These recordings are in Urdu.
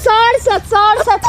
7.5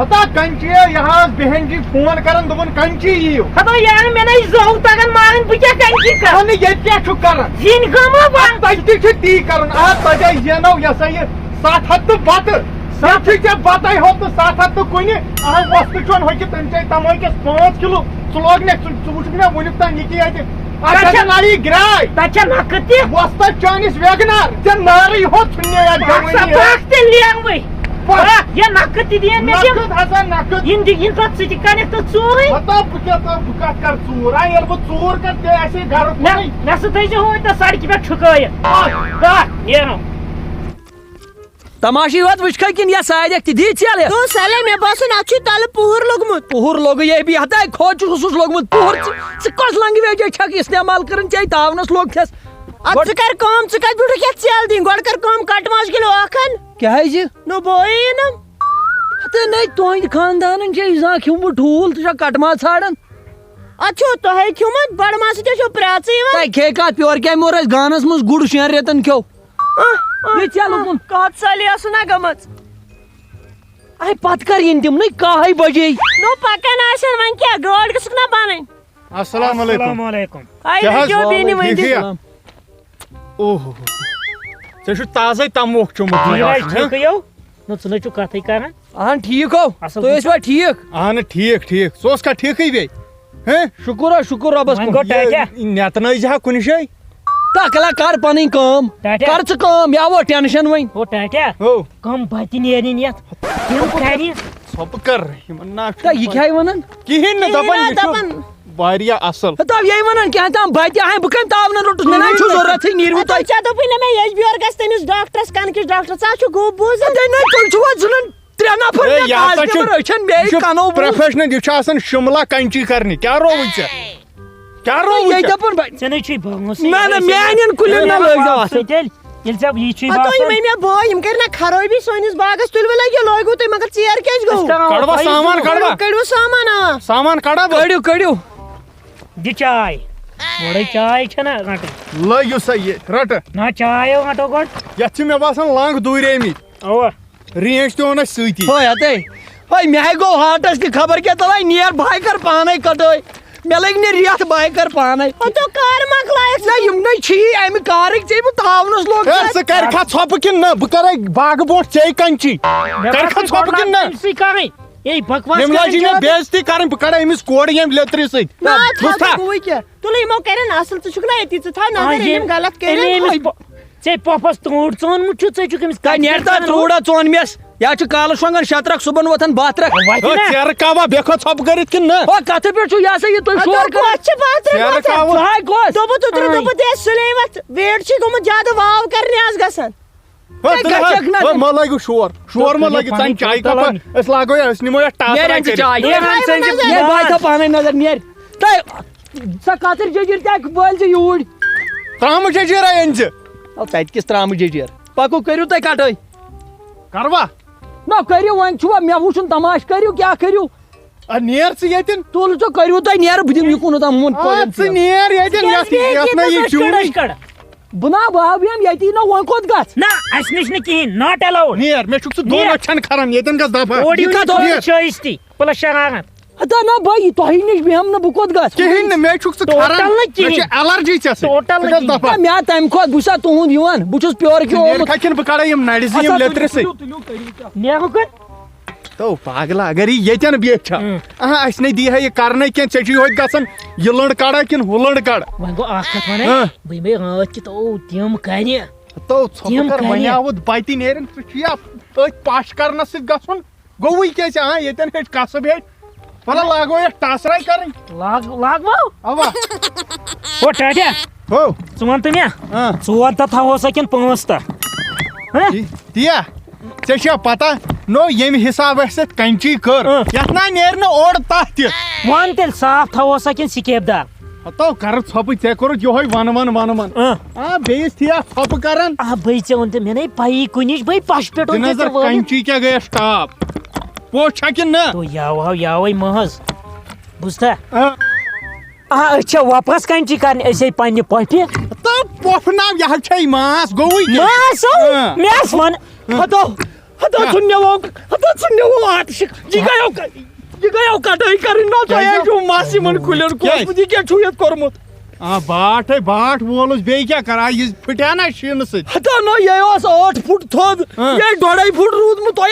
ہتا کنچی یہ بہن جی فون کران دپن کنچی یِیِو خبر یار مےٚ نَے زوٚو تگان مارٕنۍ بہٕ کیٛاہ کنچی کرٕ ییٚتہِ کیٛاہ چھُ کران زِنۍ کٲما بنٛد تۄہہِ تہِ چھُ تی کرُن تۄہہِ زینو یہ سا یہ 700 تہٕ بتہٕ ساتھٕے ژےٚ بتے ہوت نہٕ 700 تہٕ کُنہِ وۄستہٕ چون ہۄکھِ تٔمۍ چے تمٲکِس 5 کِلوٗ ژٕ لوگ مےٚ ژٕ وٕچھکھ مےٚ وٕنیُک تام یہِ کہِ اَتہِ اچھا ناری گراے تتہِ چھےٚ نکھٕ تہِ وۄستہٕ چٲنِس ویگنار ژےٚ نارٕے ہوت ژھُننے یتھ جوٲنی باکھ تہِ لیٚنٛگوٕے یہِ نکھٕ تہِ دِیَن مےٚ تِم نقد ہسا نقد یِم دِگِن پتہٕ ژٕ تہِ کرکھ تہٕ ژوٗرٕے مطلب بہٕ کتھ کرٕ ژوٗر ییٚلہِ بہٕ ژوٗر کرٕ تیٚلہِ آسہِ گرٕ مےٚ سۭتۍ تھٲیزِ ہوٗنۍ تہٕ سڑکہِ پٮ۪ٹھ ٹھُکٲیِتھ نیرو تماشی وات وچھا کن یا سایدک تی دی چلے تو سالے مےٚ باسان اتھ چھُ تلہٕ پُہُر لوٚگمُت پوہر لوگ یہ بھی ہتا کھوچ خصوص لوگمت پوہر کس لنگویج چھک استعمال کرن چاہیے تاونس لوگ تھس اتھ ژٕ کر کٲم ژٕ کتہِ بیوٗٹھُکھ یتھ ژٮ۪ل دِنۍ گۄڈٕ کر کٲم کٹ ماز کِلوٗ اکھ ان کیا ہے جی نو بوے نم ہتا نہیں تہند خاندانن چھ زا کھیومت ٹھوٗل تہ کٹ ماز ژھانڈان اتھ چھُو تۄہے کھیوٚمُت بڑٕ ماز سۭتۍ چھو پرٛاژٕ یِوان تہ کھے کات پیور کیا مور اس گانس مز گُڑ 6 ریتن کھیو یہ چل اوکن کتھ سالی ٲسٕن نا گٔمٕژ اے پت کر ین تم نہیں کاہے بجے نو پکان آسن وۄنۍ کیٛاہ گٲڑۍ گٔژھٕکھ نا بنٕنۍ السلام علیکم السلام علیکم آے جو بیٚنہِ ؤنۍ دِ اوہ ژےٚ چھُ تازے تموکھ چومُت ٹھیٖکٕے نہ ژٕ نَے چھُکھ کتھٕے کران اہن ٹھیک ہو اصل تو اس بار ٹھیک اہن ٹھیک ٹھیک ژٕ اوسکھا ٹھیکٕے بیٚیہِ ہہ شکر ربس وۄنۍ کن گوٚو ٹاٹیا نٮ۪تنٲیزِ ہا کُنہِ جایہِ تکلا کر پنٕنۍ کٲم ٹاٹیا کر ژٕ کٲم یا وہ ٹینشن وۄنۍ او ٹاٹیا ہو کم بتہِ نیرٕنۍ یتھ تِم کرِ ژھۄپہٕ کر یِمن نا تہ یہ کیا ونان کِہیٖنۍ نہٕ دپان یہِ دپان چھُ واریاہ اصل تب یہی ونان کیا تام بتہ آے بہ کم تاون روٹس مےٚ نہ چھُ ضرورت نیرو تۄہہِ ژےٚ دوٚپُے نہ مےٚ یج بیور گژھِ تٔمِس ڈاکٹرس کَنہٕ کِس ڈاکٹرس ژٕ چھُ گوٚب بوزان تُہۍ چھُوا ژھٕنان 3 نفر اے مےٚ یہِ کاز ہسا نٮ۪بر أچھن بیٚیہِ کنو بوٗز پروفیشنل یہِ چھُ آسان شملہ کنچی کرنہِ کیٛاہ رووُے ژےٚ کیٛاہ رووُے یہِ ژےٚ دپان ژےٚ نَے چھُے بٲومٕژ نہ نہ میانٮ۪ن کُلٮ۪ن نہ لٲگزیو اَتھٕ تیٚلہِ ییٚلہِ ژےٚ یی چھُے تُہۍ باسان مے مےٚ بٲے یِم کٔرۍ نا خرٲبی سٲنِس باغس تُلوٕ لگہِ لٲگِو تُہۍ مگر ژیر کیازِ گوٚو کڑوا سامان کڑوا کٔڑوٕ سامان آ سامان کڑا بہٕ کٔڑِو کٔڑِو دِ چاے گۄڈے چاے چھَنا گنٛٹہٕ لٲگِو سا یہِ رٹہٕ نہ چاے گنٛٹو گۄڈٕ یتھ چھِ مےٚ باسان لنٛگ دوٗریمٕتۍ اوا رینٛج تہِ اوٚن اَسہِ سۭتی ہو ہتے ہو مےٚ ہے گوٚو ہاٹس تہِ خبر کیٛاہ تلاے نیر بہٕ کر پانے کٹٲے مےٚ لٔگۍ نہٕ ریتھ بہٕ کر پانے تو کار مۄکلایَکھ نہ یِم نَے چھی امہِ کارٕکۍ ژےٚ بہٕ تھاونس لوگ ژٕ کرکھا ژھۄپہٕ کِنہٕ نہ بہٕ کرے باغہٕ برونٛٹھ ژےٚ کنچی کرکھا ژھۄپہٕ کِنہٕ نہ تٔمسٕے کَرٕنۍ اے بکواس ییٚمہِ لجہِ مےٚ بے عزتی کرٕنۍ بہٕ کڑے أمِس کورِ ییٚمہِ لیٚترِ سۭتۍ نہ بوٗزتھا گوٚوٕے کیٛاہ تُلہٕ یِمو کَرن اصٕل ژٕ چھُکھ نا ییٚتی ژٕ تھاو نظر یِم غلط کٔرِنۍ ژےٚ پۄپھس ژوٗنٛٹھ ژونمُت چھُ ژےٚ چھُکھ أمِس تہ نیر تا ژوٗڈا ژون مس یا چھُ کالہٕ شۄنٛگان شترکھ صُبحن وۄتھان 12 ترکھ ژیرٕ کاوا بیٚیہِ کھۄتہٕ ژھۄپہٕ کٔرِتھ کِنہٕ نہ ہو کتھٕ پٮ۪ٹھ چھُ یہِ ہسا یہِ تُہۍ شور کران چھِ ژیرٕ کاوٕ ہاے گوس دوٚپُت اوترٕ دوٚپُت ہے سُلیمت ویٹ چھُے گوٚمُت زیادٕ واو کرنہِ آز گژھان مہ لٲگِو شور شور مہ لٲگِو ژَنہِ چایہِ کپا أسۍ لاگو أسۍ نِمو یتھ نیر ٹاس چاے نیر باے تھا پانے نظر نیر تۄہہِ سۄ کتٕر ججر تہِ بٲلۍ ژٕ یوٗرۍ ترامہٕ ججیٖرا أنۍ زِ تتہِ کِس ترامہٕ ججر پکو کٔرِو تُہۍ کٹٲے کروا نہ کٔرِو وۄنۍ چھُوا مےٚ وٕچھُن تماش کٔرِو کیٛاہ کٔرِو نیر ژٕ ییٚتٮ۪ن تُل ژٕ کٔرِو تُہۍ نیرٕ بہٕ دِمہٕ یِکُن تام مون ژٕ نیر ییٚتٮ۪ن یتھ نہ یہِ چوٗنی کڑ بہٕ نا بہٕ بیٚہم ییٚتی نہ وۄنۍ کوٚت گژھ نہ اَسہِ نِش نہٕ کِہیٖنۍ ناٹ اٮ۪لاوُڈ نیر مےٚ چھُکھ ژٕ دۄن أچھن کھران ییٚتٮ۪ن گژھ دفعہ شٲیستی پٕلس شراغت ہتا نہ بھائی تۄہہِ نِش بیٚہم نہٕ بہٕ کوٚت گژھ کِہیٖنۍ نہٕ مےٚ چھُکھ ژٕ Total کھران نہٕ کِہیٖنۍ. مےٚ چھِ ایلرجی ژےٚ Total نہٕ سۭتۍ دفعہ مےٚ تمہِ کھۄتہٕ بہٕ چھُسا تُہُنٛد یِوان بہٕ چھُس پیور کیٛو نیر کھا بہٕ کڑے یِم نرِ زٕ یِم لیٚترِ سۭتۍ نیرو کَتھ تو پاگلا اگر یہِ ییٚتٮ۪ن بِہِتھ چھا اَسہِ نَے دی ہا یہِ کرنَے کینٛہہ ژےٚ چھُے ہوٚتہِ گژھان یہِ لٔنٛڈ کڑا کِنہٕ ہُہ لٔنٛڈ کڑ وۄنۍ گوٚو اکھ کتھ ونے بہٕ یِمے راتھ کہِ تو تِم کرِ تو تِم ژھۄپہٕ کر کَرِ. بنیاوُت بتہِ نیرن ژٕ چھُ یا أتھۍ پش کرنس سۭتۍ گژھُن گوٚوُے کیٛازِ ییٚتٮ۪ن ہیٚچھ کسب ہیٚچھ وَلہٕ لاگو یتھ ٹاسراے کرٕنۍ لاگو اوا او ٹاٹیا ہو ژٕ وَن تہٕ مےٚ 4 دۄہ تھاوہوسا کِنہٕ 5 دۄہ دیا ژےٚ چھا پتہ نو ییٚمہِ حساب اَسہِ اتھ کنچی کٔر یتھ نہ نیرِ نہٕ اورٕ تتھ تہِ وَن تیٚلہِ صاف تھاوہوسا کِنہٕ سِکیپ دار ہتو کر ژھۄپہٕ ژےٚ کوٚرُتھ یِہوے ون بیٚیِس تھی ژھۄپہٕ کران بھائی ژےٚ ووٚن تہٕ مےٚ نَے پَیی کُنِچ بھائی پش پٮ۪ٹھ اوٚن نظر ژےٚ وٲلِتھ. کنچی کیٛاہ گٔیس ٹاپ پوٚز چھا کِنہٕ نہ تو یاوے محض بوٗزتھا أسۍ چھا واپس کنچی کرنہِ أسۍ پننہِ پۄپھِ تو پۄپھٕ ناو یہِ حظ چھے ماس گوٚوُے مےٚ ٲس وَن ہتو ہتا سنو آتش یہ گیو کٹائی کریں نا تھی مس ان کلین کھوت یہ کیا چھو یت کورمت باٹ باٹ وولس بی کیا کرا یہ پھٹیا نا شین ست ہتا نا یہ 8 فٹ تھود یہ 2.5 فٹ رودمت تہ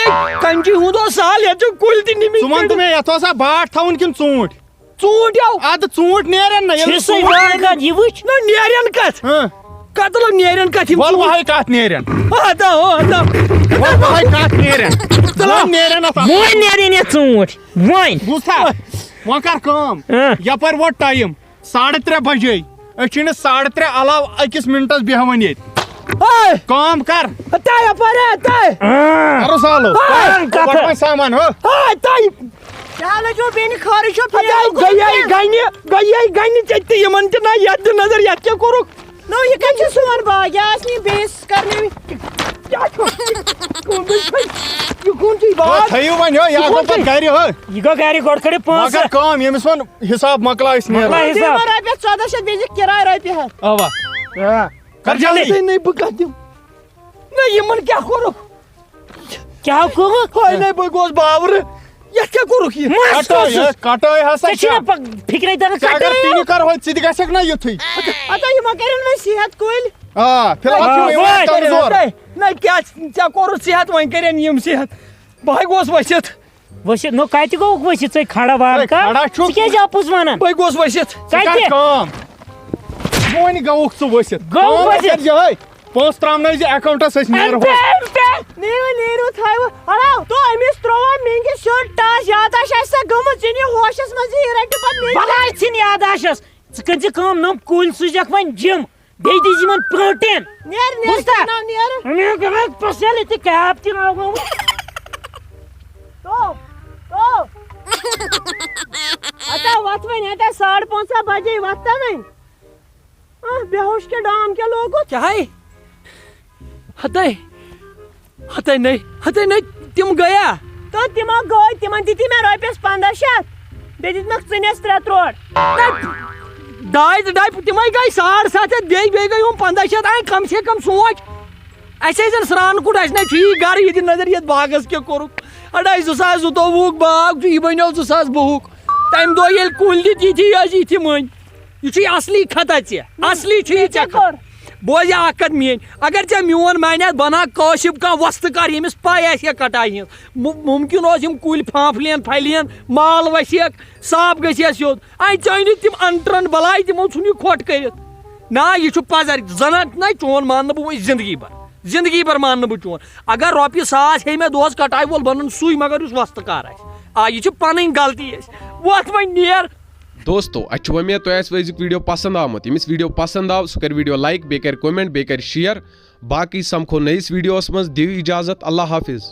کنچی ہند سال یہ کل تہ نمی ژٕ وَن تہٕ مےٚ یتھ اوسا باٹ تھاوُن کِنہٕ ژوٗنٛٹھۍ ژوٗنٛٹھۍ یو ادٕ ژوٗنٛٹھۍ نیرن نہ ییٚلہِ چھِ ژوٗنٛٹھۍ یہ وٕچھ نا نیرن کت کتل نیرن کت وَل وہے کتھ نیرن ہتا ہتا وَل وہے کتھ نیرن ژٕ نیرن وۄنۍ نیرن یہ ژوٗنٛٹھۍ وۄنۍ بوٗزتھا وۄنۍ کر کٲم یپٲرۍ ووت ٹایم 3:30 بجے أسۍ چھِنہٕ 3:30 علاوٕ أکِس مِنٹس بیٚہوان ییٚتہِ کٲم کر ہتا یپٲرۍ کرو سالو کتھ وۄنۍ سامان ہو ہتا چلو جو بین خارج چھو گئی گنہِ ژےٚ تہِ یِمن تہِ نا یتھ دِ نظر یتھ کیٛاہ کوٚرُکھ نو یہ کن چھ سون باغ یہ اس نی بیس کرنے یہ کون چی بات تھٲیِو وۄنۍ ہو یہِ آسو پتہٕ گرِ ہو یہ گو گھر گۄڈٕ کھڑِ وۄنۍ کر پونٛسہٕ کٲم ییٚمِس وۄنۍ حِساب مۄکلاو أسۍ نیرو مۄکلاو حِساب. رۄپیس 1400 بیٚیہِ کِراے رۄپیہِ ہتھ اوا کر جلدی نہیں بہٕ کتھ دِمہٕ نہ یِمن کیٛاہ کوٚرُکھ کیٛاہ کوٚرُکھ ہاے نَے بہٕ گوس باورٕ یتھ کیٛاہ کوٚرُکھ یہِ کٹٲے ہسا ژےٚ چھُنا فِکرے تران اگر تِنہِ کرہو ژٕ تہِ گژھکھ نا یُتھُے اتا یِمو کٔرِن وۄنۍ صحت کُلۍ آ فِلحال چھُ یِوان کمزور نہ کیٛاہ ژےٚ کوٚرُتھ صحت وۄنۍ کٔرِنۍ یِم صحت بہٕ گوس ؤسِتھ ؤسِتھ نو کتہِ گوٚوُکھ ؤسِتھ ژٕ کھڑا وار کھڑا چھُکھ. ژٕ کیٛازِ اپُز ونان بہٕ گوس ؤسِتھ ژٕ کر کتہِ کٲم وۄنۍ گوٚوُکھ ژٕ ؤسِتھ گوٚو کٲم ؤسِتھ. کٔرزِ پونٛسہٕ ترٛاونٲیزِ اٮ۪کاونٹس أسۍ نیرو نیرو نیرو تھایو اڑاو تو أمِس ترٛووا میٚنٛگہِ شٔٹ ٹاس یاداش آسہِ سا گٔمٕژ ژٕ نہِ ہوشس منٛز یہِ رٹہِ پتہٕ بلاے ژھٕنۍ یاداشس ژٕ کٔرزِ کٲم نم کُلۍ سوٗزکھ وۄنۍ جِم بیٚیہِ دِزِ یِمن پروٹین نیر بوٗزتھا نیر پسل ییٚتہِ کیپ تہِ لاگومُت تو تو اتا وتھ وۄنۍ اتا 5:30 بجے وتھتا وۄنۍ بے ہوش کے ڈام کے لوگُت کیٛاہ ہتے نٔے تِم گٔیا تو تِمو گٔے تِمن دِتی مےٚ رۄپیس 1500 بیٚیہِ دِتمکھ ژٕنِس 3 تروڑ ڈاے تِمے گٔے 750 بیٚیہِ گٔے ہُم 1500 کم سے کم سونچ اَسہِ ٲسۍ زن سرٛان کُٹھ اَسہِ نَے چھُ یی گرٕ یہِ دِ نظر یتھ باغس کیٛاہ کوٚرُکھ اڑے 2022 باغ چھُ یہِ بنیو 2022 تمہِ دۄہ ییٚلہِ کُلۍ دِتۍ یِتھی ٲسۍ یِتھی مٔنٛدۍ یہِ چھُے اصلی خطا ژےٚ اصلی چھُ یہِ ژےٚ بوزِ اکھ کتھ میٲنۍ اگر ژےٚ میون مانیتھ بنا کٲشِپ کانٛہہ وۄستہٕ کر ییٚمِس پاے آسہِ ہے کٹایہِ ہٕنٛز مُمکِن اوس یِم کُلۍ پھانٛپھلین پھلین مال وسیکھ صاف گژھِ ہا سیوٚد ژٲنۍ نہٕ تِم انٹرن بلاے تِمو ژھُن یہِ کھۄٹ کٔرِتھ نا یہِ چھُ پزر زنان نہ چون ماننہٕ بہٕ وۄنۍ زندگی بھر ماننہٕ بہٕ چون اگر رۄپیہِ 1,000 ہے مےٚ دۄہس کٹاے وول بنن سُے مگر یُس وۄستہٕ کار آسہِ یہِ چھِ پنٕنۍ غلطی اَسہِ وۄتھ وۄنۍ نیر دوستو اچھا وۄمید تۄہہِ آسہِ أزیُک ویٖڈیو پسنٛد آمُت ییٚمِس ویٖڈیو پسنٛد آو سُہ کَرِ ویٖڈیو لایک بیٚیہِ کَرِ کومٮ۪نٹ بیٚیہِ کَرِ شِیر باقٕے سمکھو نٔیِس ویٖڈیوَس منٛز دِیِو اِجازت اللہ حافِظ